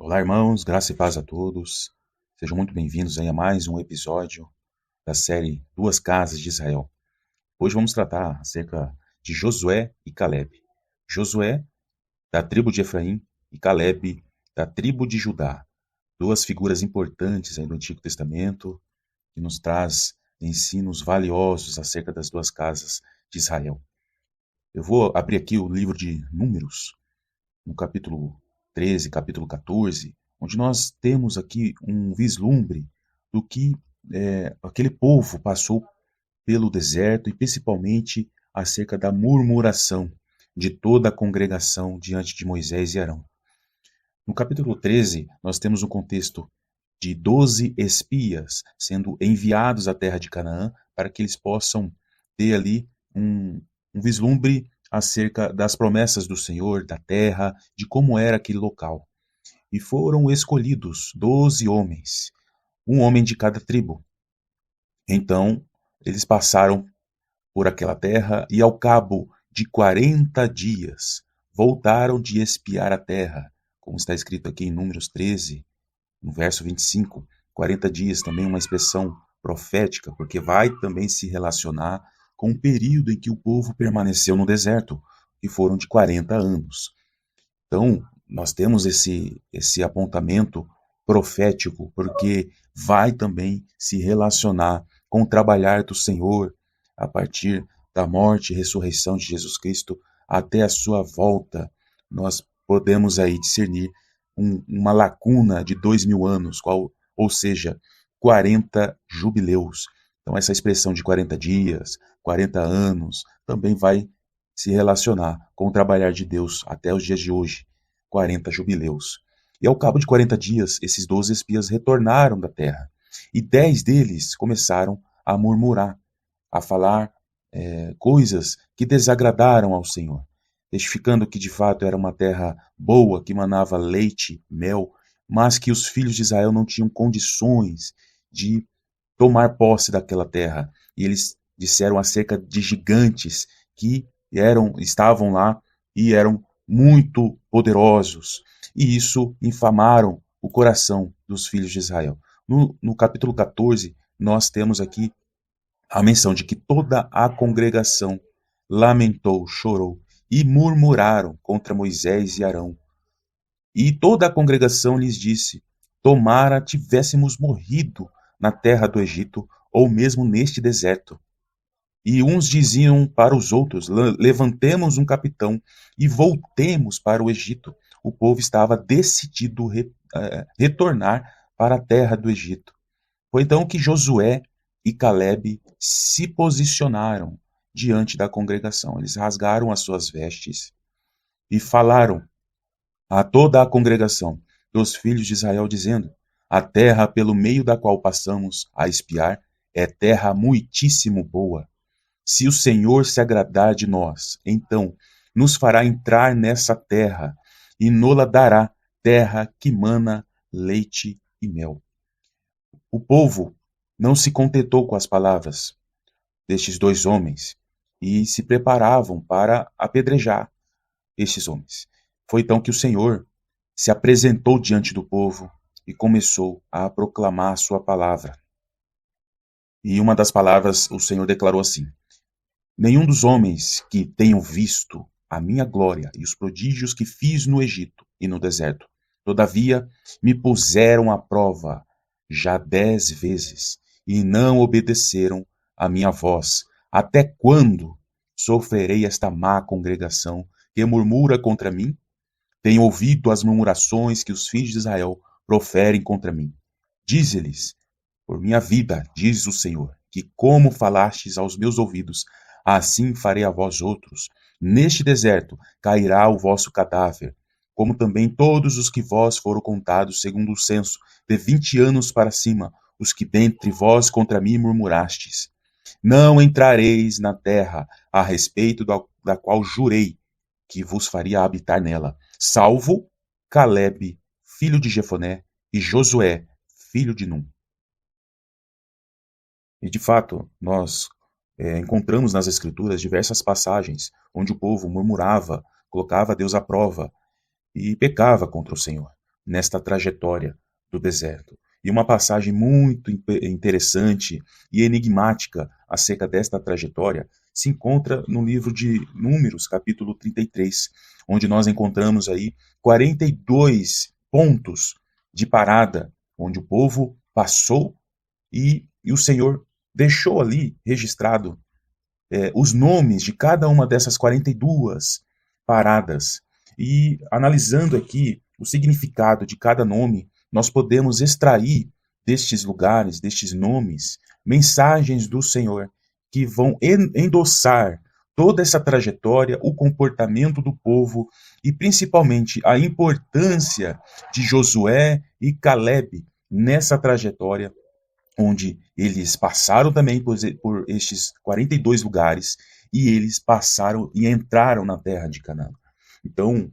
Olá, irmãos, graça e paz a todos. Sejam muito bem-vindos aí a mais um episódio da série Duas Casas de Israel. Hoje vamos tratar acerca de Josué e Caleb. Josué, da tribo de Efraim, e Caleb, da tribo de Judá. Duas figuras importantes aí do Antigo Testamento que nos traz ensinos valiosos acerca das duas casas de Israel. Eu vou abrir aqui o livro de Números, no capítulo 13, capítulo 14, onde nós temos aqui um vislumbre do que aquele povo passou pelo deserto e principalmente acerca da murmuração de toda a congregação diante de Moisés e Arão. No capítulo 13, nós temos um contexto de 12 espias sendo enviados à terra de Canaã para que eles possam ter ali um vislumbre acerca das promessas do Senhor, da terra, de como era aquele local. E foram escolhidos 12 homens, um homem de cada tribo. Então, eles passaram por aquela terra e, ao cabo de 40 dias, voltaram de espiar a terra, como está escrito aqui em Números 13, no verso 25. 40 dias também é uma expressão profética, porque vai também se relacionar com o período em que o povo permaneceu no deserto, que foram de 40 anos. Então, nós temos esse apontamento profético, porque vai também se relacionar com o trabalhar do Senhor a partir da morte e ressurreição de Jesus Cristo até a sua volta. Nós podemos aí discernir uma lacuna de 2000 anos, ou seja, 40 jubileus. Então, essa expressão de 40 dias, 40 anos, também vai se relacionar com o trabalhar de Deus até os dias de hoje, 40 jubileus. E ao cabo de 40 dias, esses 12 espias retornaram da terra, e 10 deles começaram a murmurar, a falar coisas que desagradaram ao Senhor, testificando que de fato era uma terra boa, que manava leite, mel, mas que os filhos de Israel não tinham condições de tomar posse daquela terra. E eles disseram acerca de gigantes que estavam lá e eram muito poderosos. E isso infamaram o coração dos filhos de Israel. No capítulo 14, nós temos aqui a menção de que toda a congregação lamentou, chorou e murmuraram contra Moisés e Arão. E toda a congregação lhes disse: tomara tivéssemos morrido na terra do Egito, ou mesmo neste deserto. E uns diziam para os outros: levantemos um capitão e voltemos para o Egito. O povo estava decidido retornar para a terra do Egito. Foi então que Josué e Caleb se posicionaram diante da congregação. Eles rasgaram as suas vestes e falaram a toda a congregação dos filhos de Israel, dizendo: a terra pelo meio da qual passamos a espiar é terra muitíssimo boa. Se o Senhor se agradar de nós, então nos fará entrar nessa terra e nola dará terra que mana leite e mel. O povo não se contentou com as palavras destes dois homens e se preparavam para apedrejar estes homens. Foi então que o Senhor se apresentou diante do povo e começou a proclamar a sua palavra. E uma das palavras o Senhor declarou assim: nenhum dos homens que tenham visto a minha glória e os prodígios que fiz no Egito e no deserto, todavia me puseram à prova já 10 vezes e não obedeceram à minha voz. Até quando sofrerei esta má congregação que murmura contra mim? Tenho ouvido as murmurações que os filhos de Israel proferem contra mim. Dize-lhes: por minha vida, diz o Senhor, que como falastes aos meus ouvidos, assim farei a vós outros. Neste deserto cairá o vosso cadáver, como também todos os que vós foram contados segundo o censo, de 20 anos para cima, os que dentre vós contra mim murmurastes. Não entrareis na terra a respeito da qual jurei que vos faria habitar nela, salvo Caleb, filho de Jefoné, e Josué, filho de Num. E de fato, nós encontramos nas Escrituras diversas passagens onde o povo murmurava, colocava Deus à prova e pecava contra o Senhor. nesta trajetória do deserto. E uma passagem muito interessante e enigmática acerca desta trajetória se encontra no livro de Números, capítulo 33, onde nós encontramos aí 42 pontos de parada, onde o povo passou e o Senhor deixou ali registrado os nomes de cada uma dessas 42 paradas. E analisando aqui o significado de cada nome, nós podemos extrair destes lugares, destes nomes, mensagens do Senhor que vão endossar toda essa trajetória, o comportamento do povo e principalmente a importância de Josué e Caleb nessa trajetória, onde eles passaram também por estes 42 lugares e eles passaram e entraram na terra de Canaã. Então,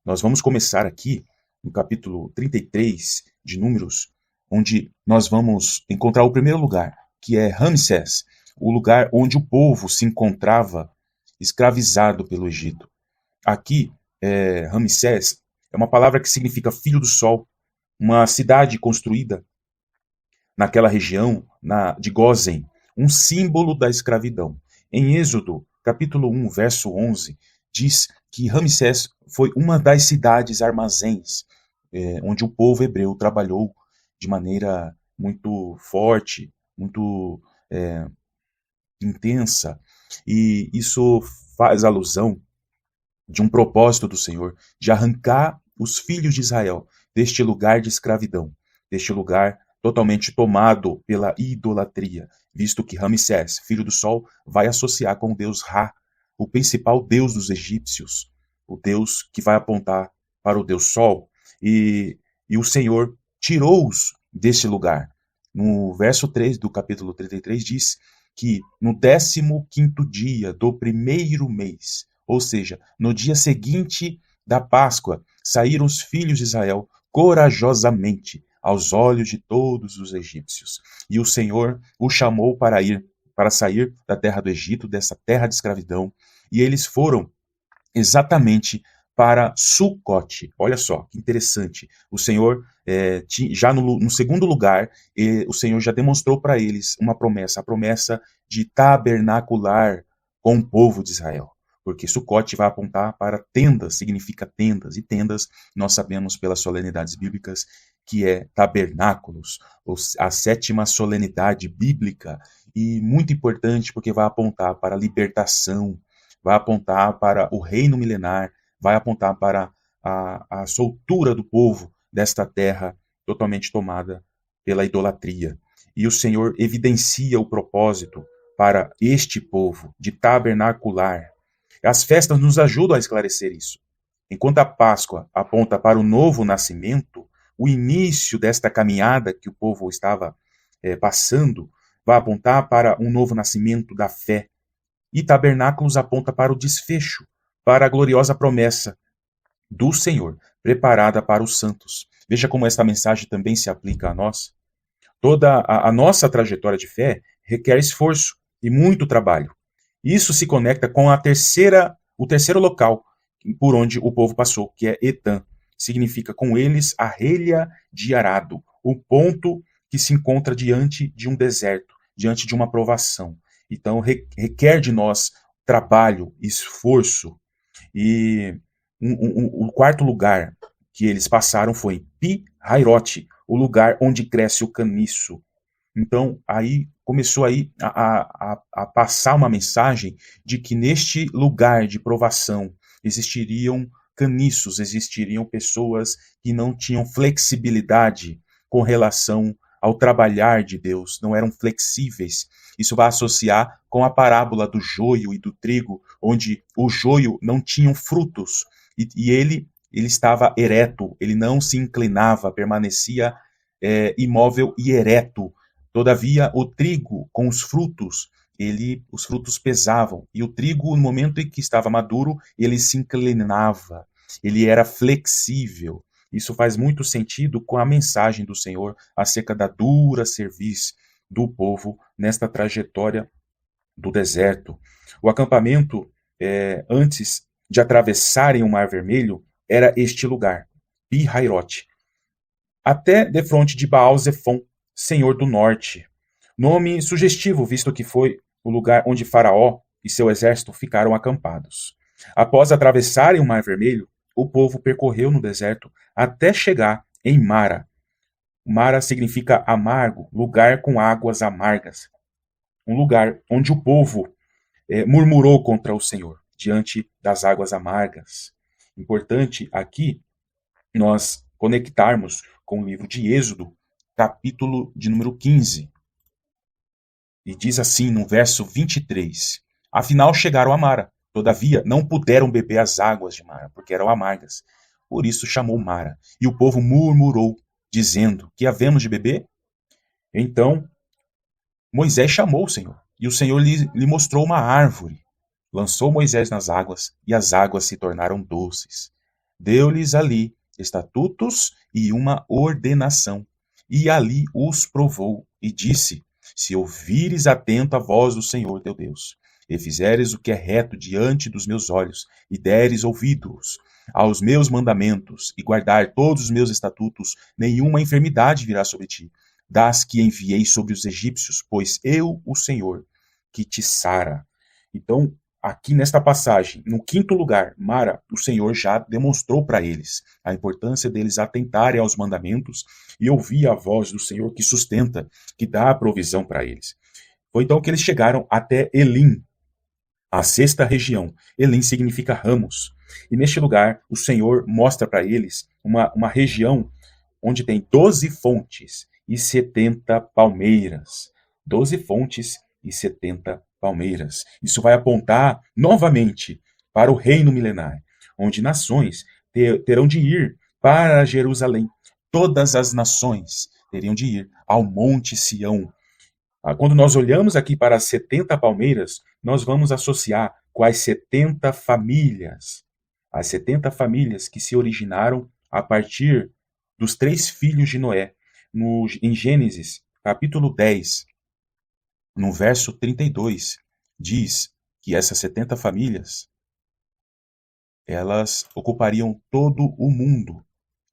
nós vamos começar aqui no capítulo 33 de Números, onde nós vamos encontrar o primeiro lugar, que é Ramsés, o lugar onde o povo se encontrava escravizado pelo Egito. Aqui, Ramsés é uma palavra que significa filho do sol, uma cidade construída naquela região de Gósen, um símbolo da escravidão. Em Êxodo, capítulo 1, verso 11, diz que Ramsés foi uma das cidades armazéns, onde o povo hebreu trabalhou de maneira muito forte, muito intensa, e isso faz alusão de um propósito do Senhor de arrancar os filhos de Israel deste lugar de escravidão, deste lugar totalmente tomado pela idolatria, visto que Ramsés, filho do sol, vai associar com o deus Ra, o principal deus dos egípcios, o deus que vai apontar para o deus Sol, e o Senhor tirou-os deste lugar. No verso 3 do capítulo 33 diz que no 15º dia do primeiro mês, ou seja, no dia seguinte da Páscoa, saíram os filhos de Israel corajosamente aos olhos de todos os egípcios. E o Senhor o chamou para sair da terra do Egito, dessa terra de escravidão, e eles foram exatamente para Sucote. Olha só, que interessante. O Senhor, já no segundo lugar, o Senhor já demonstrou para eles uma promessa, a promessa de tabernacular com o povo de Israel. Porque Sucote vai apontar para tendas, significa tendas, e tendas nós sabemos pelas solenidades bíblicas que é tabernáculos, a 7ª solenidade bíblica, e muito importante porque vai apontar para a libertação, vai apontar para o reino milenar, vai apontar para a soltura do povo desta terra totalmente tomada pela idolatria. E o Senhor evidencia o propósito para este povo de tabernacular. As festas nos ajudam a esclarecer isso. Enquanto a Páscoa aponta para o novo nascimento, o início desta caminhada que o povo estava passando vai apontar para um novo nascimento da fé. E tabernáculos aponta para o desfecho, para a gloriosa promessa do Senhor, preparada para os santos. Veja como esta mensagem também se aplica a nós. Toda a nossa trajetória de fé requer esforço e muito trabalho. Isso se conecta com o terceiro local por onde o povo passou, que é Etã. Significa com eles a relha de arado, o ponto que se encontra diante de um deserto, diante de uma provação. Então requer de nós trabalho, esforço. E o quarto lugar que eles passaram foi Pi-Hairote, o lugar onde cresce o caniço. Então aí começou aí a passar uma mensagem de que neste lugar de provação existiriam caniços, existiriam pessoas que não tinham flexibilidade com relação ao trabalhar de Deus, não eram flexíveis. Isso vai associar com a parábola do joio e do trigo, onde o joio não tinha frutos, e ele estava ereto, ele não se inclinava, permanecia imóvel e ereto. Todavia, o trigo com os frutos pesavam, e o trigo, no momento em que estava maduro, ele se inclinava, ele era flexível. Isso faz muito sentido com a mensagem do Senhor acerca da dura cerviz do povo nesta trajetória do deserto. O acampamento, antes de atravessarem o Mar Vermelho, era este lugar, Pi-Hairote, até defronte de Baal-Zephon, senhor do norte. Nome sugestivo, visto que foi o lugar onde Faraó e seu exército ficaram acampados. Após atravessarem o Mar Vermelho, o povo percorreu no deserto até chegar em Mara. Mara significa amargo, lugar com águas amargas. Um lugar onde o povo murmurou contra o Senhor, diante das águas amargas. Importante aqui nós conectarmos com o livro de Êxodo, capítulo de número 15. E diz assim no verso 23: Afinal chegaram a Mara, todavia não puderam beber as águas de Mara, porque eram amargas. Por isso chamou Mara. E o povo murmurou, dizendo: Que havemos de beber? Então Moisés chamou o Senhor, e o Senhor lhe mostrou uma árvore. Lançou Moisés nas águas, e as águas se tornaram doces. Deu-lhes ali estatutos e uma ordenação, e ali os provou, e disse: Se ouvires atento a voz do Senhor teu Deus, e fizeres o que é reto diante dos meus olhos, e deres ouvidos aos meus mandamentos, e guardar todos os meus estatutos, nenhuma enfermidade virá sobre ti, das que enviei sobre os egípcios, pois eu, o Senhor, que te sara. Então, aqui nesta passagem, no quinto lugar, Mara, o Senhor já demonstrou para eles a importância deles atentarem aos mandamentos e ouvir a voz do Senhor que sustenta, que dá a provisão para eles. Foi então que eles chegaram até Elim, a sexta região. Elim significa ramos. E neste lugar, o Senhor mostra para eles uma região onde tem 12 fontes e 70 palmeiras. 12 fontes e 70 palmeiras. Isso vai apontar novamente para o reino milenar, onde nações terão de ir para Jerusalém. Todas as nações teriam de ir ao Monte Sião. Quando nós olhamos aqui para as 70 palmeiras, nós vamos associar com as 70 famílias. As 70 famílias que se originaram a partir dos 3 filhos de Noé. Em Gênesis, capítulo 10, no verso 32, diz que essas 70 famílias, elas ocupariam todo o mundo.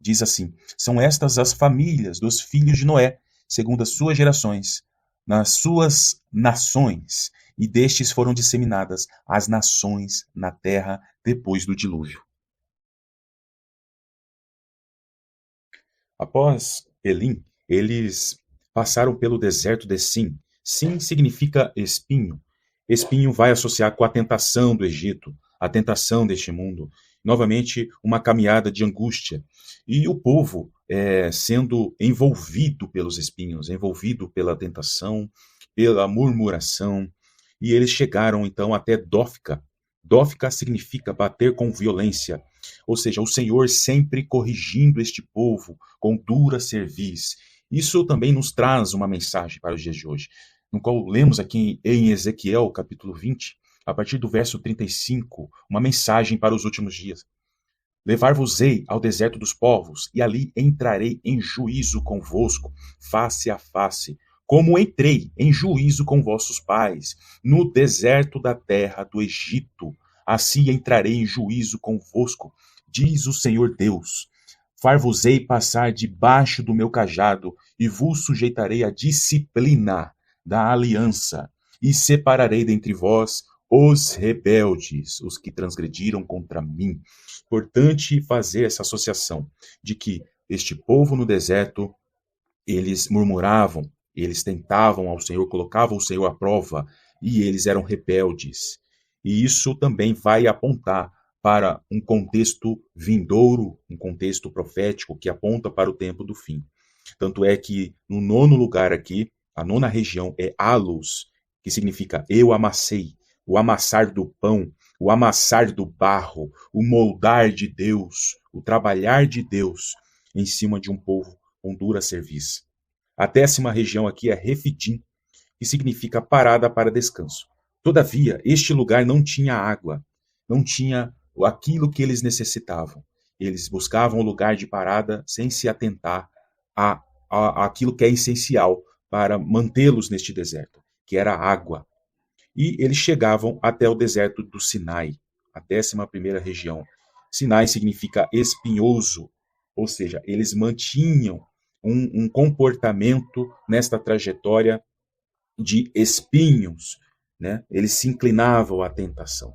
Diz assim: são estas as famílias dos filhos de Noé, segundo as suas gerações, nas suas nações, e destes foram disseminadas as nações na terra depois do dilúvio. Após Elim, eles passaram pelo deserto de Sim. Sim significa espinho. Espinho vai associar com a tentação do Egito, a tentação deste mundo. Novamente, uma caminhada de angústia. E o povo sendo envolvido pelos espinhos, envolvido pela tentação, pela murmuração. E eles chegaram, então, até Dófica. Dófica significa bater com violência. Ou seja, o Senhor sempre corrigindo este povo com dura cerviz. Isso também nos traz uma mensagem para os dias de hoje, no qual lemos aqui em Ezequiel, capítulo 20, a partir do verso 35, uma mensagem para os últimos dias. Levar-vos-ei ao deserto dos povos, e ali entrarei em juízo convosco, face a face, como entrei em juízo com vossos pais, no deserto da terra do Egito. Assim entrarei em juízo convosco, diz o Senhor Deus. Far-vos-ei passar debaixo do meu cajado, e vos sujeitarei à disciplina da aliança, e separarei dentre vós os rebeldes, os que transgrediram contra mim. Importante fazer essa associação de que este povo no deserto, eles murmuravam, eles tentavam ao Senhor, colocavam o Senhor à prova, e eles eram rebeldes. E isso também vai apontar para um contexto vindouro, um contexto profético que aponta para o tempo do fim. Tanto é que no nono lugar aqui, a nona região é Alus, que significa eu amassei, o amassar do pão, o amassar do barro, o moldar de Deus, o trabalhar de Deus em cima de um povo com dura cerviz. A 10ª região aqui é Refidim, que significa parada para descanso. Todavia, este lugar não tinha água, não tinha aquilo que eles necessitavam. Eles buscavam um lugar de parada sem se atentar àquilo que é essencial para mantê-los neste deserto, que era a água. E eles chegavam até o deserto do Sinai, a 11ª região. Sinai significa espinhoso, ou seja, eles mantinham um comportamento nesta trajetória de espinhos, né? Eles se inclinavam à tentação.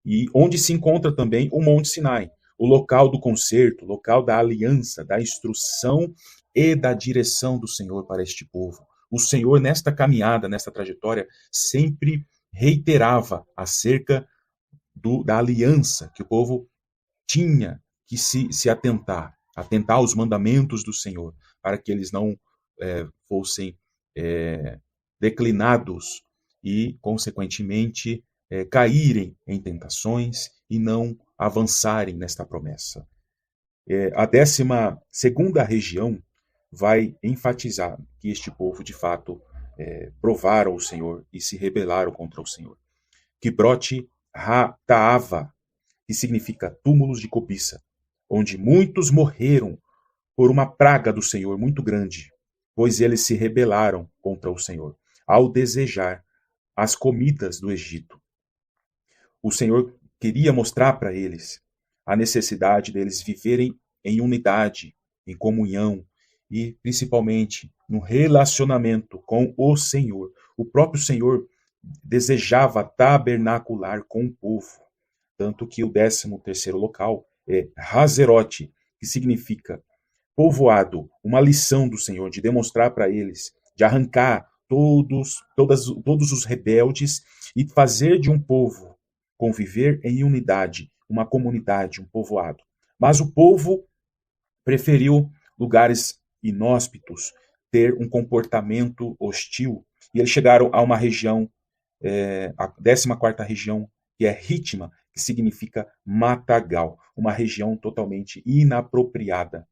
E onde se encontra também o Monte Sinai, o local do concerto, o local da aliança, da instrução e da direção do Senhor para este povo. O Senhor, nesta caminhada, nesta trajetória, sempre reiterava acerca da aliança que o povo tinha que se atentar aos mandamentos do Senhor, para que eles não fossem declinados e, consequentemente, caírem em tentações e não avançarem nesta promessa. A 12ª região vai enfatizar que este povo, de fato, provaram o Senhor e se rebelaram contra o Senhor. Kibrote Ha-Taava, que significa túmulos de cobiça, onde muitos morreram por uma praga do Senhor muito grande, pois eles se rebelaram contra o Senhor, ao desejar as comidas do Egito. O Senhor queria mostrar para eles a necessidade deles viverem em unidade, em comunhão e, principalmente, no relacionamento com o Senhor. O próprio Senhor desejava tabernacular com o povo, tanto que o 13º local é Hazerote, que significa povoado, uma lição do Senhor, de demonstrar para eles, de arrancar todos os rebeldes e fazer de um povo conviver em unidade, uma comunidade, um povoado. Mas o povo preferiu lugares inóspitos, ter um comportamento hostil, e eles chegaram a uma região, a 14ª região, que é Ritma, que significa matagal, uma região totalmente inapropriada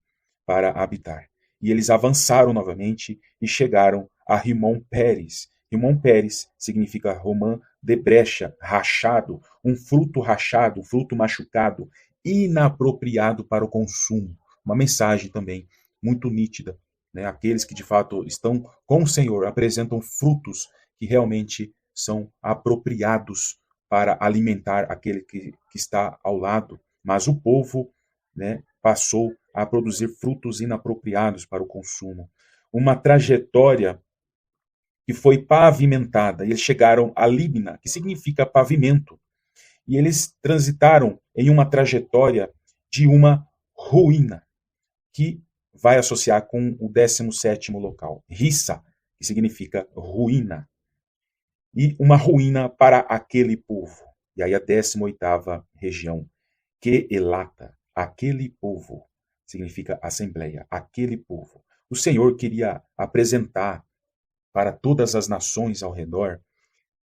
para habitar. E eles avançaram novamente e chegaram a Rimon Pérez. Rimon Pérez significa romã de brecha, rachado, um fruto rachado, um fruto machucado, inapropriado para o consumo. Uma mensagem também muito nítida, né? Aqueles que de fato estão com o Senhor apresentam frutos que realmente são apropriados para alimentar aquele que está ao lado, mas o povo, né, passou a produzir frutos inapropriados para o consumo. Uma trajetória que foi pavimentada. Eles chegaram a Libna, que significa pavimento. E eles transitaram em uma trajetória de uma ruína, que vai associar com o 17º local, Rissa, que significa ruína. E uma ruína para aquele povo. E aí a 18ª região, Quelata, aquele povo, significa assembleia, aquele povo. O Senhor queria apresentar para todas as nações ao redor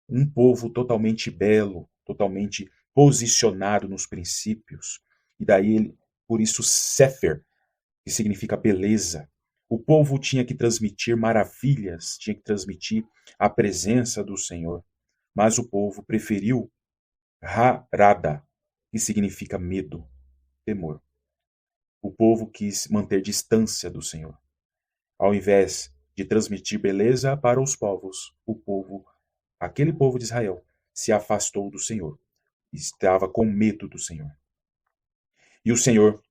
um povo totalmente belo, totalmente posicionado nos princípios. E daí, por isso, Sefer, que significa beleza. O povo tinha que transmitir maravilhas, tinha que transmitir a presença do Senhor. Mas o povo preferiu Harada, que significa medo, temor. O povo quis manter distância do Senhor. Ao invés de transmitir beleza para os povos, aquele povo de Israel, se afastou do Senhor. Estava com medo do Senhor. E o Senhor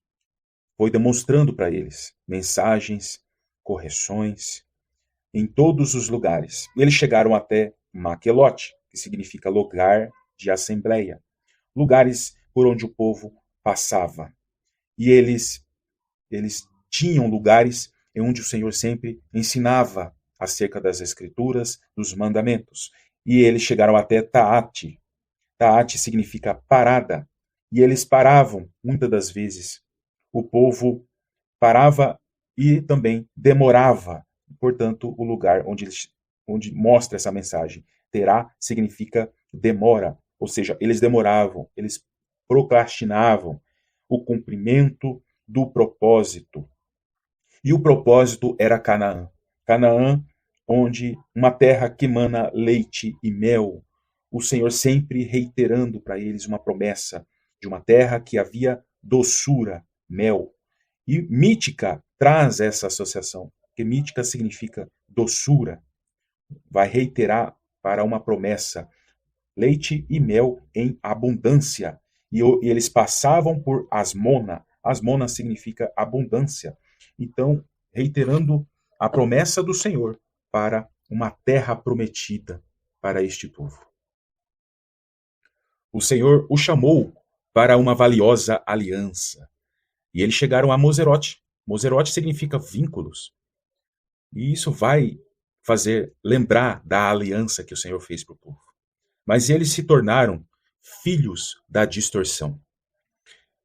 foi demonstrando para eles mensagens, correções, em todos os lugares. Eles chegaram até Maquelote, que significa lugar de assembleia, lugares por onde o povo passava. E eles tinham lugares em onde o Senhor sempre ensinava acerca das Escrituras, dos mandamentos. E eles chegaram até Taate. Taate significa parada. E eles paravam, muitas das vezes. O povo parava e também demorava. Portanto, o lugar onde mostra essa mensagem. Terá significa demora. Ou seja, eles demoravam, eles procrastinavam o cumprimento do propósito. E o propósito era Canaã. Canaã, onde uma terra que emana leite e mel. O Senhor sempre reiterando para eles uma promessa de uma terra que havia doçura, mel. E Mítica traz essa associação, porque Mítica significa doçura. Vai reiterar para uma promessa, leite e mel em abundância. E eles passavam por Asmona. Asmona significa abundância. Então, reiterando a promessa do Senhor para uma terra prometida para este povo. O Senhor o chamou para uma valiosa aliança. E eles chegaram a Moserote. Moserote significa vínculos. E isso vai fazer lembrar da aliança que o Senhor fez para o povo. Mas eles se tornaram filhos da distorção.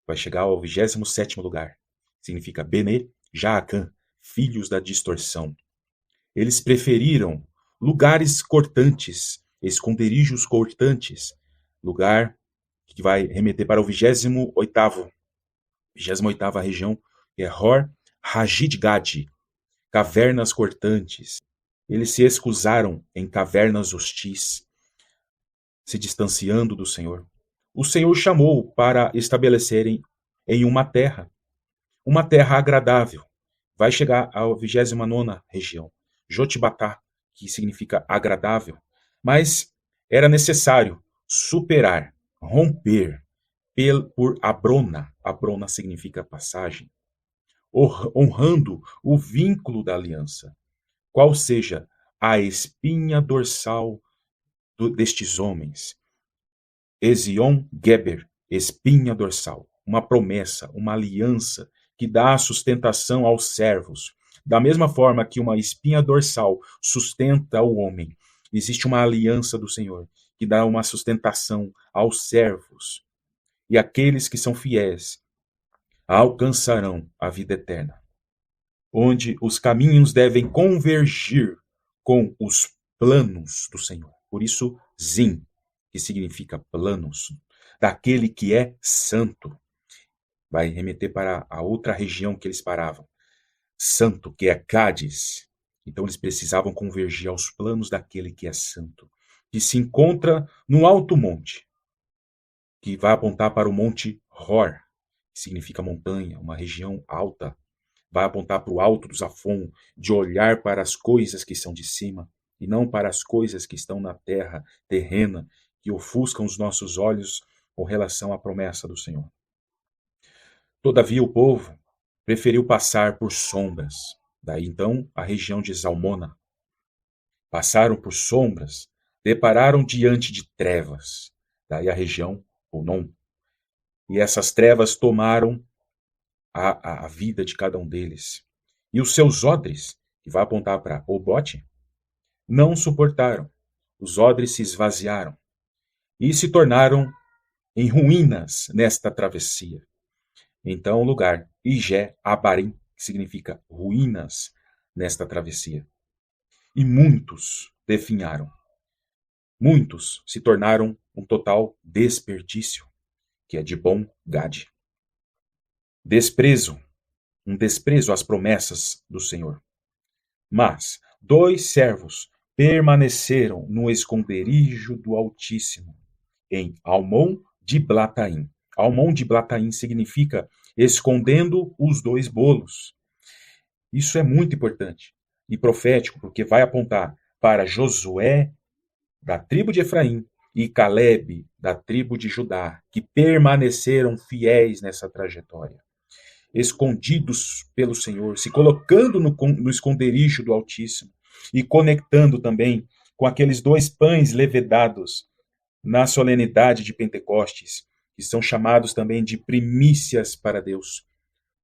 Vai chegar ao 27º lugar. Significa Bene Jaacã, filhos da distorção. Eles preferiram lugares cortantes, esconderijos cortantes, lugar que vai remeter para o 28ª região, que é Hor Hagidgad, cavernas cortantes. Eles se escusaram em cavernas hostis, se distanciando do Senhor. O Senhor chamou para estabelecerem em uma terra agradável. Vai chegar à 29ª região, Jotbatá, que significa agradável, mas era necessário superar, romper por Abrona. Abrona significa passagem, honrando o vínculo da aliança, qual seja a espinha dorsal destes homens. Ezion Geber, espinha dorsal, uma promessa, uma aliança que dá sustentação aos servos. Da mesma forma que uma espinha dorsal sustenta o homem, existe uma aliança do Senhor que dá uma sustentação aos servos. E aqueles que são fiéis alcançarão a vida eterna, onde os caminhos devem convergir com os planos do Senhor. Por isso, Zim, que significa planos, daquele que é santo. Vai remeter para a outra região que eles paravam. Santo, que é Cádiz. Então eles precisavam convergir aos planos daquele que é santo, que se encontra no alto monte, que vai apontar para o monte Hor, que significa montanha, uma região alta. Vai apontar para o alto do Zafon, de olhar para as coisas que são de cima, e não para as coisas que estão na terra terrena, que ofuscam os nossos olhos com relação à promessa do Senhor. Todavia o povo preferiu passar por sombras. Daí então a região de Zalmona. Passaram por sombras, depararam diante de trevas. Daí a região Onom. E essas trevas tomaram a vida de cada um deles. E os seus odres, que vai apontar para Obote, não suportaram. Os odres se esvaziaram e se tornaram em ruínas nesta travessia. Então o lugar Ijé Abarim, que significa ruínas nesta travessia. E muitos definharam. Muitos se tornaram um total desperdício, que é de bom Gade. Desprezo, um desprezo às promessas do Senhor. Mas 2 servos permaneceram no esconderijo do Altíssimo, em Almon de Blataim. Almon de Blataim significa escondendo os 2 bolos. Isso é muito importante e profético, porque vai apontar para Josué, da tribo de Efraim, e Calebe, da tribo de Judá, que permaneceram fiéis nessa trajetória, escondidos pelo Senhor, se colocando no esconderijo do Altíssimo e conectando também com aqueles 2 pães levedados na solenidade de Pentecostes, que são chamados também de primícias para Deus.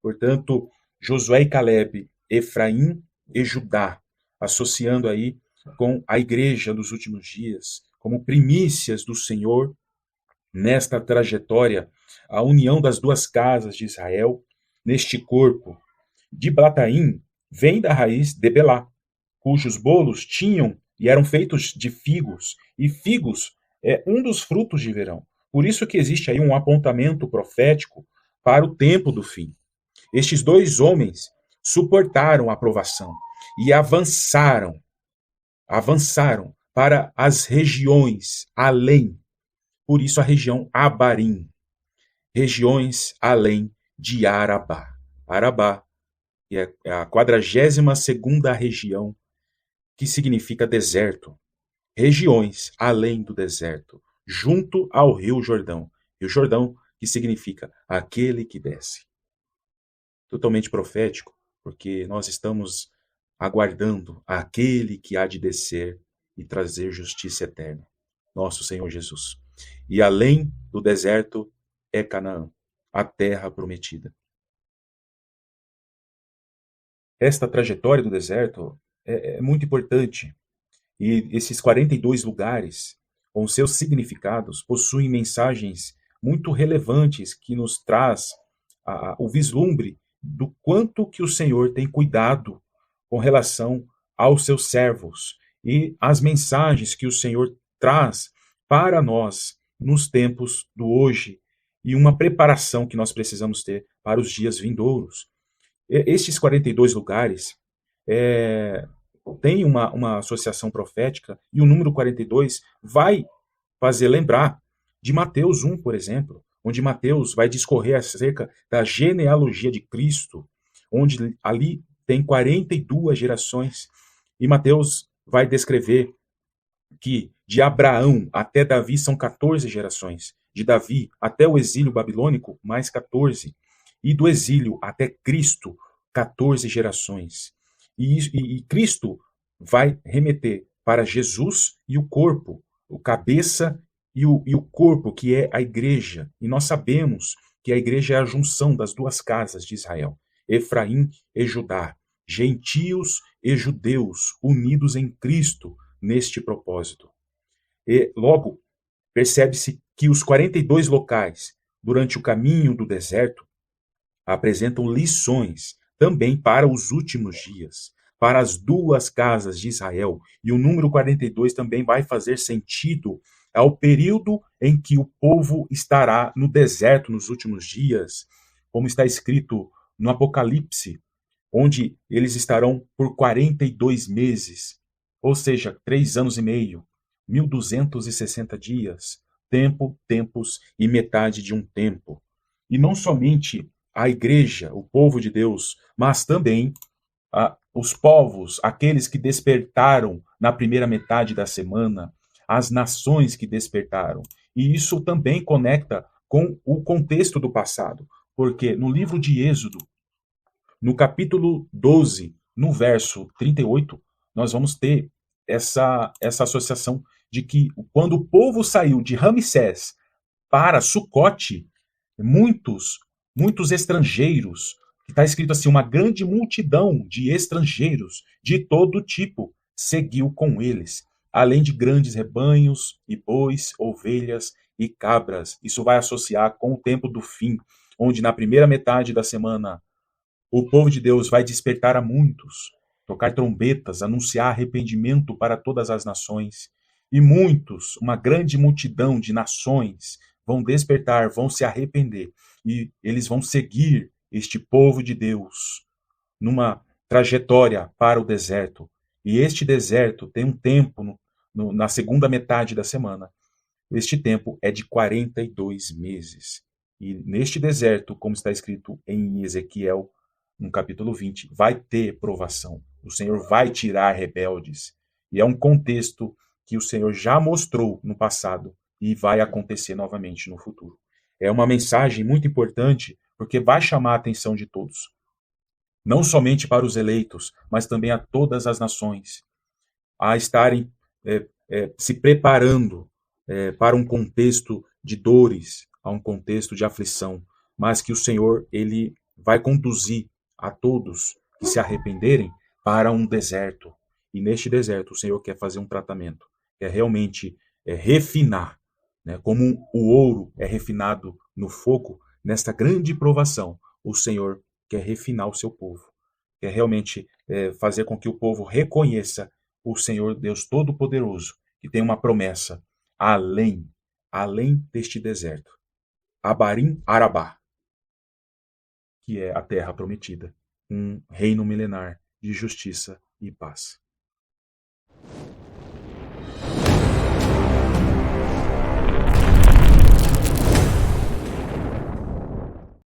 Portanto, Josué e Calebe, Efraim e Judá, associando aí com a igreja dos últimos dias, como primícias do Senhor nesta trajetória, a união das 2 casas de Israel, neste corpo. De Blataim vem da raiz de Belá, cujos bolos tinham e eram feitos de figos, e figos é um dos frutos de verão. Por isso que existe aí um apontamento profético para o tempo do fim. Estes 2 homens suportaram a provação e avançaram para as regiões além. Por isso a região Abarim, regiões além de Arabá. Arabá é a 42ª região, que significa deserto. Regiões além do deserto, junto ao Rio Jordão. Rio Jordão, que significa aquele que desce. totalmente profético, porque nós estamos aguardando aquele que há de descer e trazer justiça eterna, nosso Senhor Jesus. E além do deserto é Canaã, a terra prometida. Esta trajetória do deserto é muito importante. E esses 42 lugares, com seus significados, possuem mensagens muito relevantes que nos traz o vislumbre do quanto que o Senhor tem cuidado com relação aos seus servos e as mensagens que o Senhor traz para nós nos tempos do hoje e uma preparação que nós precisamos ter para os dias vindouros. Estes 42 lugares é, tem uma associação profética, e o número 42 vai fazer lembrar de Mateus 1, por exemplo, onde Mateus vai discorrer acerca da genealogia de Cristo, onde ali tem 42 gerações, e Mateus vai descrever que de Abraão até Davi são 14 gerações, de Davi até o exílio babilônico, mais 14, e do exílio até Cristo, 14 gerações. E Cristo vai remeter para Jesus e o corpo, o cabeça e o corpo, que é a igreja. E nós sabemos que a igreja é a junção das duas casas de Israel, Efraim e Judá, gentios e judeus, unidos em Cristo neste propósito. E logo percebe-se que os 42 locais durante o caminho do deserto apresentam lições também para os últimos dias, para as duas casas de Israel. E o número 42 também vai fazer sentido ao período em que o povo estará no deserto nos últimos dias, como está escrito no Apocalipse, onde eles estarão por 42 meses, ou seja, 3 anos e meio, 1260 dias, tempo, tempos e metade de um tempo. E não somente a igreja, o povo de Deus, mas também os povos, aqueles que despertaram na primeira metade da semana, as nações que despertaram. E isso também conecta com o contexto do passado, porque no livro de Êxodo, no capítulo 12, no verso 38, nós vamos ter essa associação de que quando o povo saiu de Ramsés para Sucote, muitos estrangeiros, que está escrito assim, uma grande multidão de estrangeiros de todo tipo seguiu com eles, além de grandes rebanhos e bois, ovelhas e cabras. Isso vai associar com o tempo do fim, onde na primeira metade da semana o povo de Deus vai despertar a muitos, tocar trombetas, anunciar arrependimento para todas as nações. E muitos, uma grande multidão de nações, vão despertar, vão se arrepender. E eles vão seguir este povo de Deus numa trajetória para o deserto. E este deserto tem um tempo na segunda metade da semana. Este tempo é de 42 meses. E neste deserto, como está escrito em Ezequiel, no capítulo 20, vai ter provação. O Senhor vai tirar rebeldes. E é um contexto que o Senhor já mostrou no passado e vai acontecer novamente no futuro. É uma mensagem muito importante porque vai chamar a atenção de todos. Não somente para os eleitos, mas também a todas as nações, a estarem se preparando para um contexto de dores, a um contexto de aflição, mas que o Senhor ele vai conduzir a todos que se arrependerem para um deserto. E neste deserto o Senhor quer fazer um tratamento, quer realmente refinar, né? Como o ouro é refinado no fogo, nesta grande provação, o Senhor quer refinar o seu povo, quer realmente fazer com que o povo reconheça o Senhor Deus Todo-Poderoso, que tem uma promessa além deste deserto. Abarim Arabá, que é a terra prometida, um reino milenar de justiça e paz.